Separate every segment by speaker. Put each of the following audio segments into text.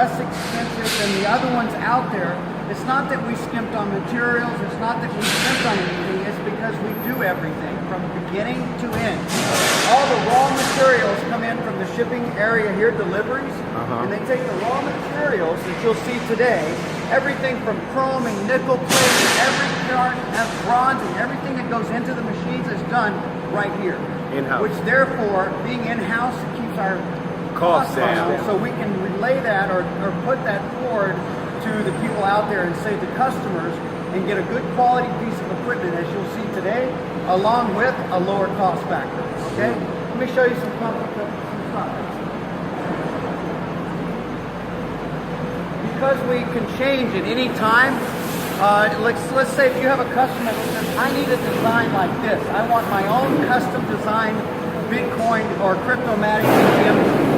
Speaker 1: less expensive than the other ones out there. It's not that we skimped on materials, it's not that we skimped on anything, it's because we do everything from beginning to end. All the raw materials come in from the shipping area here, deliveries, and they take the raw materials that you'll see today, everything from chrome and nickel plate, every part of bronze and everything that goes into the machines is done right here.
Speaker 2: In-house.
Speaker 1: Which therefore, being in-house keeps our costs down, so we can relay that or put that forward to the people out there and save the customers and get a good quality piece of equipment, as you'll see today, along with a lower cost factor. Okay? Let me show you some stuff. Because we can change at any time, let's say if you have a customer that says, I need a design like this. I want my own custom design Bitcoin or Cryptomatic ATM.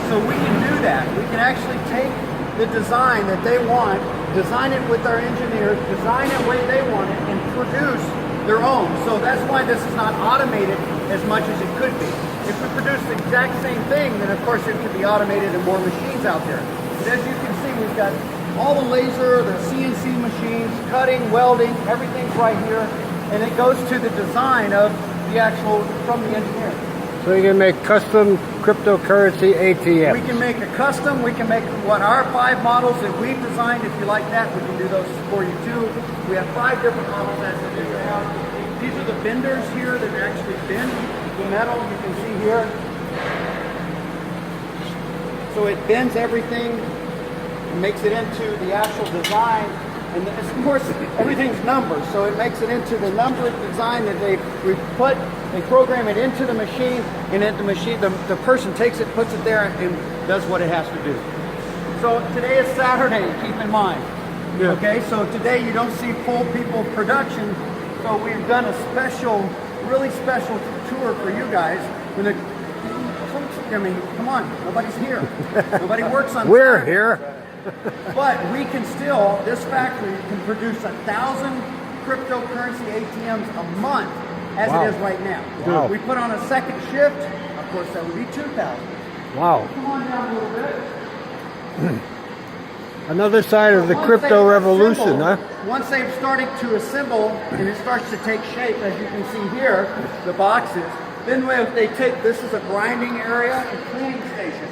Speaker 1: So we can do that. We can actually take the design that they want, design it with our engineers, design it the way they want it, and produce their own. So that's why this is not automated as much as it could be. If we produce the exact same thing, then of course it could be automated and more machines out there. But as you can see, we've got all the laser, the CNC machines, cutting, welding, everything's right here, and it goes to the design of the actual, from the engineer.
Speaker 3: So you can make custom cryptocurrency ATMs.
Speaker 1: We can make a custom, we can make what our 5 models that we've designed. If you like that, we can do those for you too. We have 5 different models as it is now. These are the benders here that actually bend the metal, you can see here. So it bends everything, makes it into the actual design, and of course everything's numbered, so it makes it into the numbered design that they program it into the machine, and then the person takes it, puts it there, and does what it has to do. So today is Saturday, keep in mind. Yeah. Okay, so today you don't see full people production, so we've done a special, really special tour for you guys. I mean, come on, nobody's here. Nobody works on
Speaker 3: We're
Speaker 1: Saturday.
Speaker 3: here.
Speaker 1: But we can still, this factory can produce 1,000 cryptocurrency ATMs a month as it is right now.
Speaker 3: Wow.
Speaker 1: We put on a second shift, of course that would be 2,000.
Speaker 3: Wow.
Speaker 1: Come on down a little bit.
Speaker 3: Another side of the crypto revolution, huh?
Speaker 1: Once they've started to assemble and it starts to take shape, as you can see here, the boxes, then they take, this is a grinding area and cleaning station.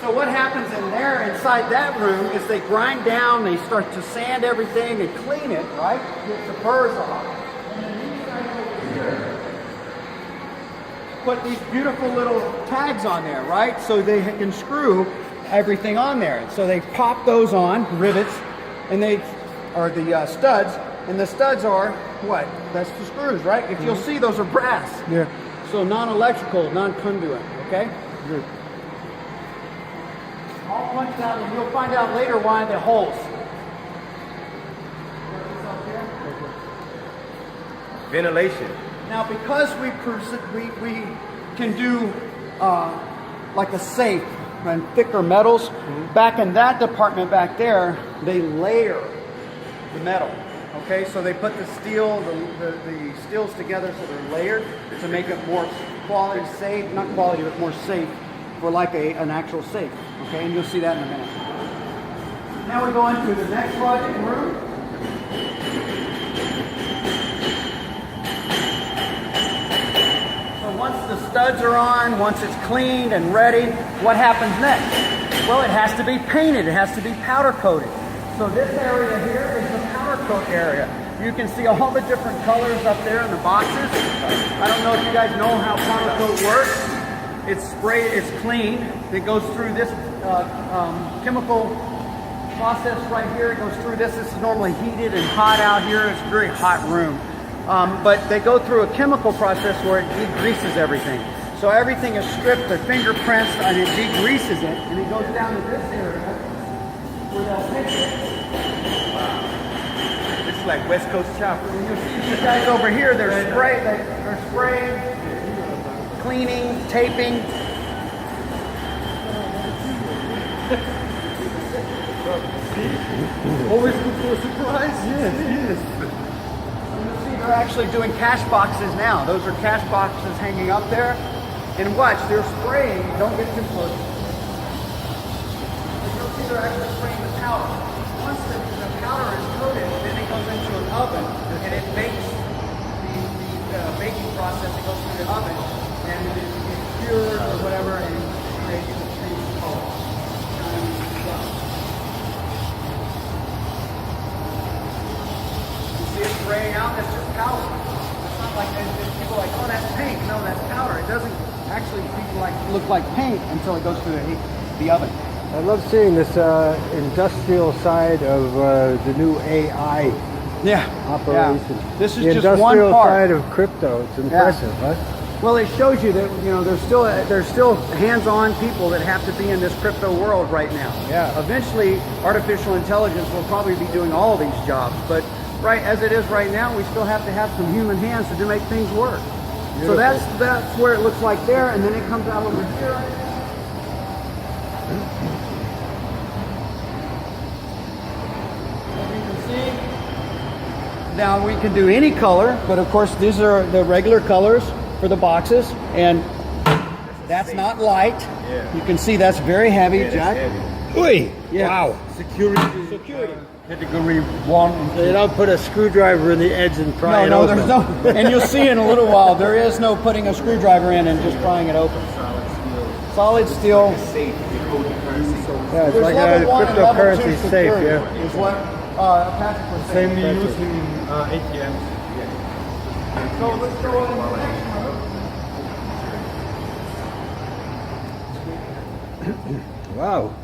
Speaker 1: So what happens in there, inside that room, is they grind down, they start to sand everything and clean it, right? Get the burrs off. And then these guys over here put these beautiful little tags on there, right? So they can screw everything on there. So they pop those on, rivets, and they are the studs. And the studs are what? That's the screws, right? If you'll see, those are brass.
Speaker 3: Yeah.
Speaker 1: So non-electrical, non-conduit, okay?
Speaker 3: Good.
Speaker 1: All punched out, and you'll find out later why the holes.
Speaker 2: Ventilation.
Speaker 1: Now, because we can do like a safe and thicker metals, back in that department back there, they layer the metal. Okay, so they put the steel, the steels together so they're layered to make it more quality safe, not quality, but more safe for like an actual safe. Okay, and you'll see that in a minute. Now we go into the next project room. So once the studs are on, once it's cleaned and ready, what happens next? Well, it has to be painted. It has to be powder coated. So this area here is the powder coat area. You can see all the different colors up there in the boxes. I don't know if you guys know how powder coat works. It's sprayed, it's clean. It goes through this chemical process right here. It goes through this. This is normally heated and hot out here. It's a very hot room. But they go through a chemical process where it degreases everything. So everything is stripped, their fingerprints, and it degreases it. And it goes down to this area where they'll pick it.
Speaker 2: This is like West Coast chopper.
Speaker 1: And you'll see these guys over here, they're spraying, cleaning, taping.
Speaker 2: Always for a surprise? Yes, yes.
Speaker 1: You'll see they're actually doing cash boxes now. Those are cash boxes hanging up there. And watch, they're spraying. Don't get too close. You'll see they're actually spraying the powder. Once the powder is coated, then it goes into an oven and it bakes the baking process. It goes through the oven and it is cured or whatever and it changes color. You see it spraying out? That's just powder. It's not like people are like, oh, that's paint. No, that's powder. It doesn't actually look like paint until it goes through the oven.
Speaker 3: I love seeing this industrial side of the new AI operation.
Speaker 1: Yeah. This is
Speaker 3: the
Speaker 1: just
Speaker 3: industrial
Speaker 1: one part
Speaker 3: side of crypto. It's impressive, right?
Speaker 1: Well, it shows you that there's still hands-on people that have to be in this crypto world right now.
Speaker 3: Yeah.
Speaker 1: Eventually, artificial intelligence will probably be doing all these jobs, but right as it is right now, we still have to have some human hands to make things work.
Speaker 3: Beautiful.
Speaker 1: So that's where it looks like there, and then it comes out over here. Now we can do any color, but of course these are the regular colors for the boxes, and that's not light.
Speaker 2: Yeah.
Speaker 1: You can see that's very heavy,
Speaker 2: Yeah,
Speaker 1: Jack.
Speaker 2: that's heavy.
Speaker 3: Ui!
Speaker 1: Yeah.
Speaker 3: Wow.
Speaker 2: Security. Category 1.
Speaker 3: So you don't put a screwdriver in the edge and pry it open.
Speaker 1: There's no, and you'll see in a little while, there is no putting a screwdriver in and just prying it open. Solid steel.
Speaker 2: Safe.
Speaker 3: Yeah, it's
Speaker 1: There's
Speaker 3: like
Speaker 1: level
Speaker 3: a
Speaker 1: 1 and level 2
Speaker 3: cryptocurrency safe,
Speaker 1: security
Speaker 3: yeah.
Speaker 1: is what Patrick was saying.
Speaker 2: Same we use in ATMs.
Speaker 1: So let's go on to the next one.
Speaker 3: Wow.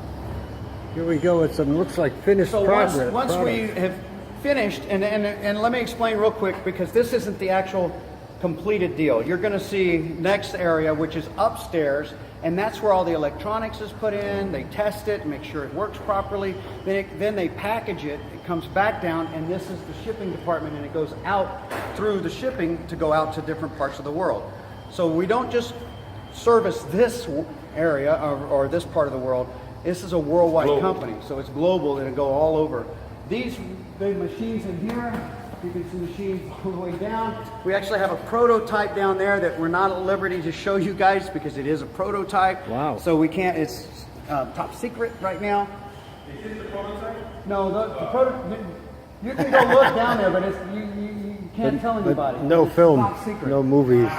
Speaker 3: Here we go with some, looks like finished
Speaker 1: So
Speaker 3: progress.
Speaker 1: once we have finished, and let me explain real quick, because this isn't the actual completed deal. You're going to see next area, which is upstairs, and that's where all the electronics is put in. They test it, make sure it works properly. Then they package it. It comes back down, and this is the shipping department, and it goes out through the shipping to go out to different parts of the world. So we don't just service this area or this part of the world. This is a worldwide company, so it's global and it'll go all over. These big machines in here, you can see machines all the way down. We actually have a prototype down there that we're not at liberty to show you guys because it is a prototype.
Speaker 3: Wow.
Speaker 1: So we can't, it's top secret right now.
Speaker 2: Is this the prototype?
Speaker 1: No, the prototype, you can go look down there, but it's, you can't tell anybody.
Speaker 3: No
Speaker 1: It's
Speaker 3: film,
Speaker 1: top secret.
Speaker 3: no movies.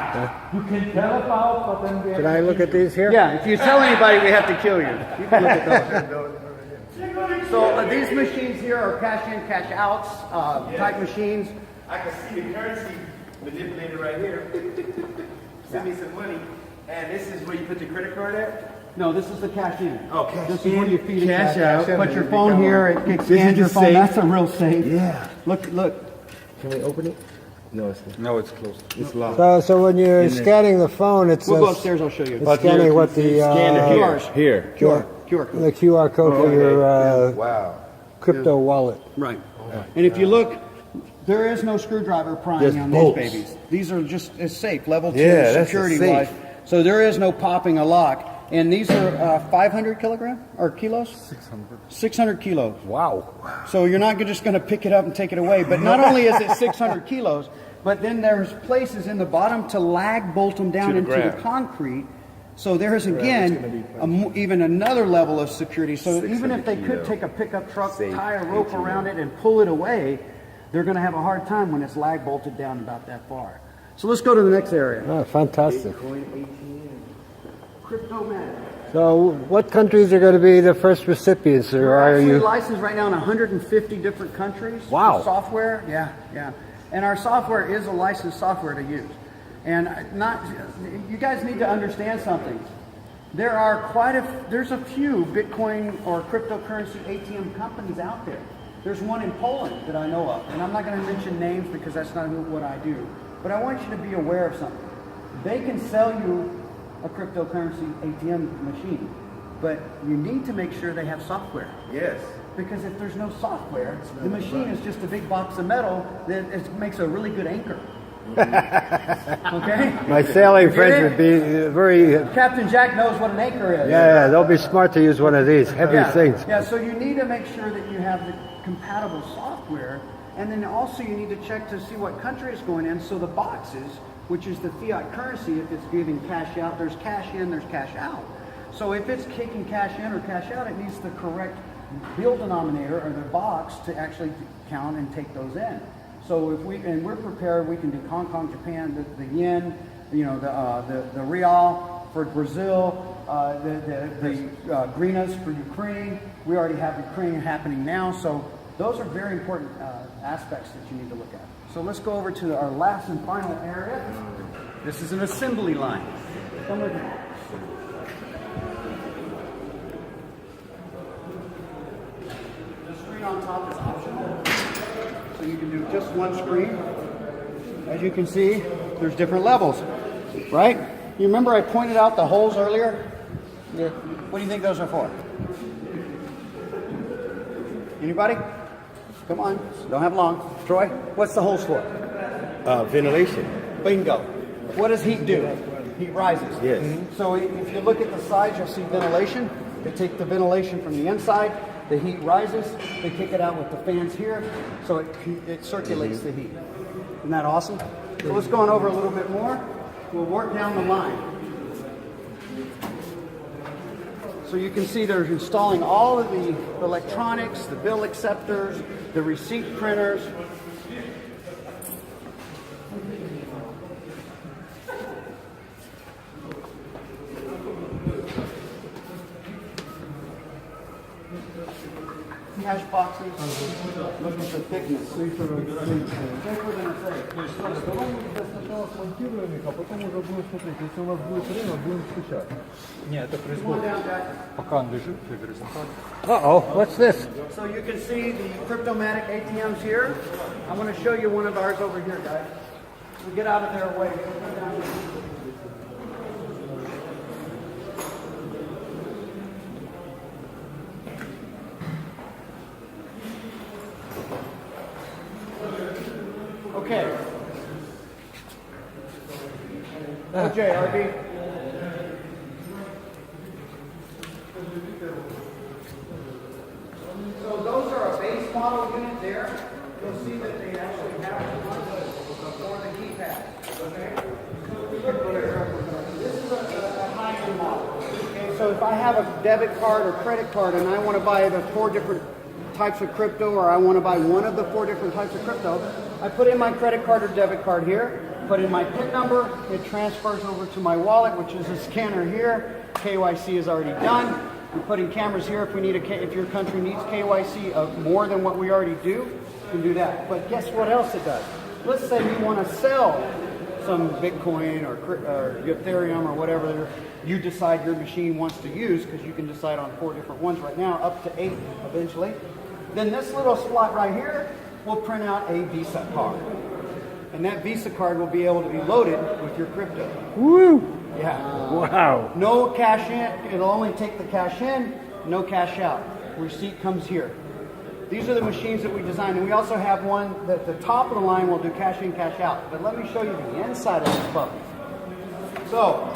Speaker 1: You can tell about, but then
Speaker 3: Can I look at these here?
Speaker 1: Yeah, if you tell anybody, we have to kill you. You can look at those. So these machines here are cash in, cash outs type machines.
Speaker 2: I can see the currency manipulated right here. Send me some money. And this is where you put your credit card at?
Speaker 1: No, this is the cash in.
Speaker 2: Oh, cash
Speaker 1: This is where
Speaker 2: in,
Speaker 1: you feed it
Speaker 2: cash out.
Speaker 1: Put your phone here, it scans your phone.
Speaker 2: safe.
Speaker 1: That's a real safe.
Speaker 2: Yeah.
Speaker 1: Look.
Speaker 2: Can we open it? No, it's closed. It's locked.
Speaker 3: So when you're scanning the phone, it's
Speaker 1: We'll go upstairs, I'll show you.
Speaker 3: it's scanning what the
Speaker 1: QRs.
Speaker 2: Here.
Speaker 1: QR code.
Speaker 3: the QR code for your
Speaker 2: Wow.
Speaker 3: crypto wallet.
Speaker 1: Right. And if you look, there is no scrowdriver prying
Speaker 2: Just
Speaker 1: on
Speaker 2: bolts.
Speaker 1: these babies. These are just as safe, level 2
Speaker 2: Yeah, that's
Speaker 1: security
Speaker 2: safe.
Speaker 1: wise. So there is no popping a lock. And these are 500 kilogram or kilos? 600 kilos.
Speaker 3: Wow.
Speaker 1: So you're not just going to pick it up and take it away. But not only is it 600 kilos, but then there's places in the bottom to lag bolt them down
Speaker 2: the
Speaker 1: into
Speaker 2: ground.
Speaker 1: the concrete. So there's again even another level of security. So even if they could take a pickup truck,
Speaker 2: Safe
Speaker 1: tie a rope around it, and pull it away, they're going to have a hard time when it's lag bolted down about that far. So let's go to the next area.
Speaker 3: Oh, fantastic.
Speaker 1: Cryptomatic.
Speaker 3: So what countries are going to be the first recipients, or
Speaker 1: We're
Speaker 3: are
Speaker 1: actually
Speaker 3: you?
Speaker 1: licensed right now in 150 different countries.
Speaker 3: Wow.
Speaker 1: For software, yeah. And our software is a licensed software to use. And you guys need to understand something. There's a few Bitcoin or cryptocurrency ATM companies out there. There's one in Poland that I know of, and I'm not going to mention names because that's not what I do. But I want you to be aware of something. They can sell you a cryptocurrency ATM machine, but you need to make sure they have software.
Speaker 2: Yes.
Speaker 1: Because if there's no software, the machine is just a big box of metal that makes a really good anchor. Okay?
Speaker 3: My sailing
Speaker 1: Get
Speaker 3: friends
Speaker 1: it?
Speaker 3: would be very.
Speaker 1: Captain Jack knows what an anchor is.
Speaker 3: Yeah, they'll be smart to use one of these heavy things.
Speaker 1: Yeah, so you need to make sure that you have the compatible software, and then also you need to check to see what country it's going in. So the boxes, which is the fiat currency, if it's giving cash out, there's cash in, there's cash out. So if it's kicking cash in or cash out, it needs the correct bill denominator or their box to actually count and take those in. So if we're prepared, we can do Hong Kong, Japan, the yen, you know, the real for Brazil, the hryvnias for Ukraine. We already have Ukraine happening now, so those are very important aspects that you need to look at. So let's go over to our last and final area. This is an assembly line. Come with me. The screen on top is optional, so you can do just one screen. As you can see, there's different levels, right? You remember I pointed out the holes earlier? Yeah. What do you think those are for? Anybody? Come on, don't have long. Troy, what's the holes for?
Speaker 2: Ventilation.
Speaker 1: Bingo. What does heat do? Heat rises.
Speaker 2: Yes.
Speaker 1: So if you look at the sides, you'll see ventilation. They take the ventilation from the inside, the heat rises, they kick it out with the fans here, so it circulates the heat. Isn't that awesome? So let's go on over a little bit more. We'll work down the line. So you can see they're installing all of the electronics, the bill acceptors, the receipt printers. Cash boxes, looking for thickness. Thicker than a safe. Come on down, Jack.
Speaker 3: Uh-oh, what's this?
Speaker 1: So you can see the Cryptomatic ATMs here. I want to show you one of ours over here, guys. We'll get out of their way. Okay. OJ, RB. So those are a base model unit there. You'll see that they actually have one for the keypad. Okay. This is a high-end model. Okay. So if I have a debit card or credit card and I want to buy the 4 different types of crypto, or I want to buy one of the 4 different types of crypto, I put in my credit card or debit card here, put in my PIN number, it transfers over to my wallet, which is a scanner here. KYC is already done. We put in cameras here if we need if your country needs KYC of more than what we already do, you can do that. But guess what else it does? Let's say you want to sell some Bitcoin or Ethereum or whatever you decide your machine wants to use, because you can decide on 4 different ones right now, up to 8 eventually. Then this little slot right here will print out a Visa card. And that Visa card will be able to be loaded with your crypto.
Speaker 3: Woo!
Speaker 1: Yeah.
Speaker 3: Wow.
Speaker 1: No cash in. It'll only take the cash in, no cash out. Receipt comes here. These are the machines that we designed. And we also have one that the top of the line will do cash in, cash out. But let me show you the inside of this puppy. So,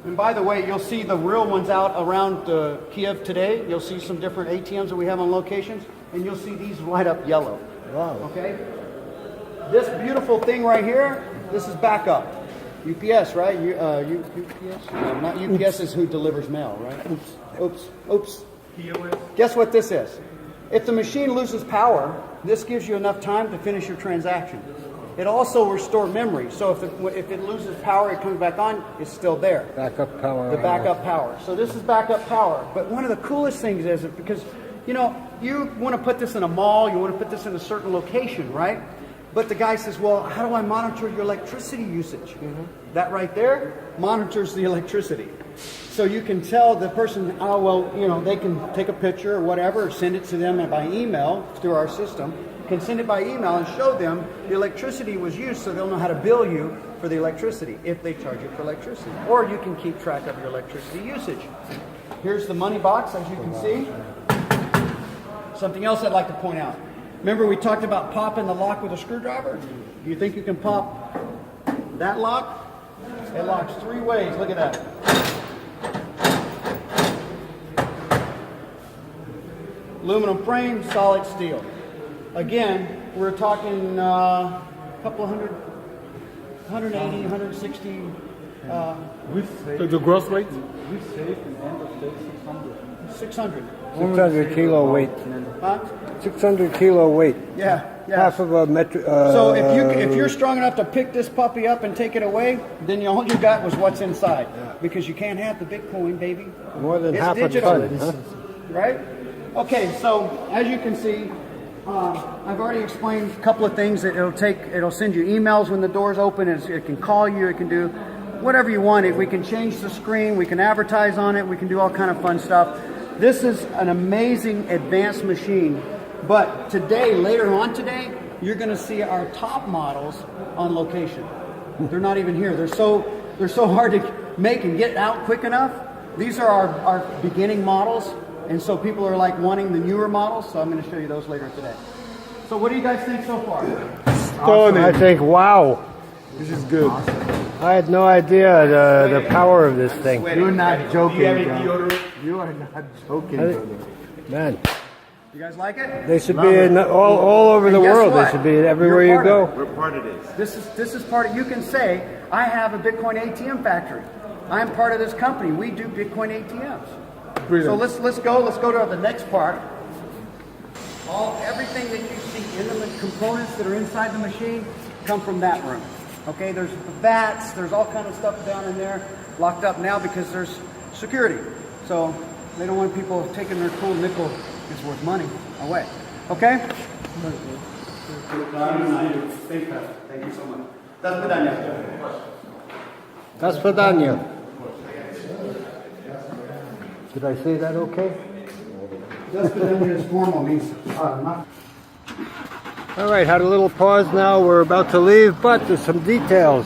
Speaker 1: and by the way, you'll see the real ones out around Kiev today. You'll see some different ATMs that we have on locations, and you'll see these light up yellow.
Speaker 3: Wow.
Speaker 1: Okay? This beautiful thing right here, this is backup. UPS, right? UPS? No, not UPS is who delivers mail, right? Oops. Guess what this is? If the machine loses power, this gives you enough time to finish your transaction. It also restores memory. So if it loses power, it comes back on, it's still there.
Speaker 3: Backup power.
Speaker 1: The backup power. So this is backup power. But one of the coolest things is because, you want to put this in a mall, you want to put this in a certain location, right? But the guy says, well, how do I monitor your electricity usage? That right there monitors the electricity. So you can tell the person, oh, well, they can take a picture or whatever, or send it to them by email through our system. Can send it by email and show them the electricity was used, so they'll know how to bill you for the electricity if they charge you for electricity. Or you can keep track of your electricity usage. Here's the money box, as you can see. Something else I'd like to point out. Remember we talked about popping the lock with a screwdriver? Do you think you can pop that lock? It locks 3 ways. Look at that. Aluminum frame, solid steel. Again, we're talking a couple hundred, 180, 160
Speaker 4: The gross weight?
Speaker 1: 600.
Speaker 3: 600 kilo weight.
Speaker 1: Huh?
Speaker 3: 600 kilo weight.
Speaker 1: Yeah.
Speaker 3: Half of a metro.
Speaker 1: So if you're strong enough to pick this puppy up and take it away, then all you got was what's inside. Because you can't have the Bitcoin, baby.
Speaker 3: More than
Speaker 1: It's
Speaker 3: half
Speaker 1: digital.
Speaker 3: a ton, huh?
Speaker 1: Right? Okay, so as you can see, I've already explained a couple of things that it'll send you emails when the doors open. It can call you, it can do whatever you want. We can change the screen, we can advertise on it, we can do all kind of fun stuff. This is an amazing advanced machine. But today, later on today, you're going to see our top models on location. They're not even here. They're so hard to make and get out quick enough. These are our beginning models, and so people are like wanting the newer models. So I'm going to show you those later today. So what do you guys think so far?
Speaker 3: Awesome. I think, wow.
Speaker 4: This is good.
Speaker 3: I had no idea the power of this thing.
Speaker 2: You're not joking. Do you have any deodorant?
Speaker 3: You are not joking. Man,
Speaker 1: You guys like it?
Speaker 3: they should be in all over the
Speaker 1: And guess
Speaker 3: world.
Speaker 1: what?
Speaker 3: They should be everywhere
Speaker 1: You're
Speaker 3: you
Speaker 1: part
Speaker 3: go.
Speaker 1: of
Speaker 2: We're part of this.
Speaker 1: This is part of. You can say I have a Bitcoin ATM factory. I'm part of this company. We do Bitcoin ATMs.
Speaker 4: Brilliant.
Speaker 1: So let's go to the next part. Everything that you see in the components that are inside the machine come from that room. Okay, there's VATs, there's all kind of stuff down in there, locked up now because there's security. So they don't want people taking their cool nickel is worth money away. Okay? Thank you so much. That's Bedanya.
Speaker 3: That's Padanya. Did I say that okay?
Speaker 1: That's Bedanya is formal, means not.
Speaker 3: All right, had a little pause now. We're about to leave, but there's some details.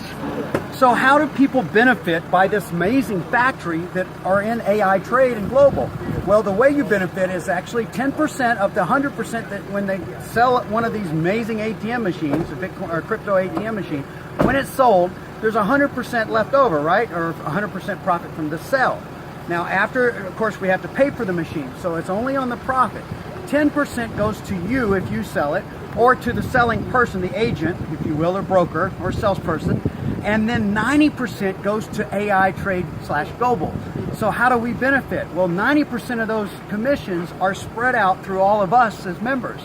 Speaker 1: So how do people benefit by this amazing factory that are in AI Trade and Global? Well, the way you benefit is actually 10% of the 100% that when they sell one of these amazing ATM machines, a Bitcoin or crypto ATM machine, when it's sold, there's 100% left over, right? Or 100% profit from the sale. Now, after, of course, we have to pay for the machine, so it's only on the profit. 10% goes to you if you sell it, or to the selling person, the agent, if you will, or broker, or salesperson, and then 90% goes to AI Trade / Global. So how do we benefit? Well, 90% of those commissions are spread out through all of us as members.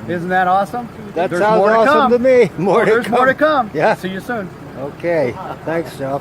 Speaker 1: Isn't that awesome?
Speaker 3: That
Speaker 1: There's
Speaker 3: sounds
Speaker 1: more to
Speaker 3: awesome
Speaker 1: come.
Speaker 3: to me. More to
Speaker 1: There's
Speaker 3: come.
Speaker 1: more to come.
Speaker 3: Yeah.
Speaker 1: See you soon.
Speaker 3: Okay. Thanks, Jeff.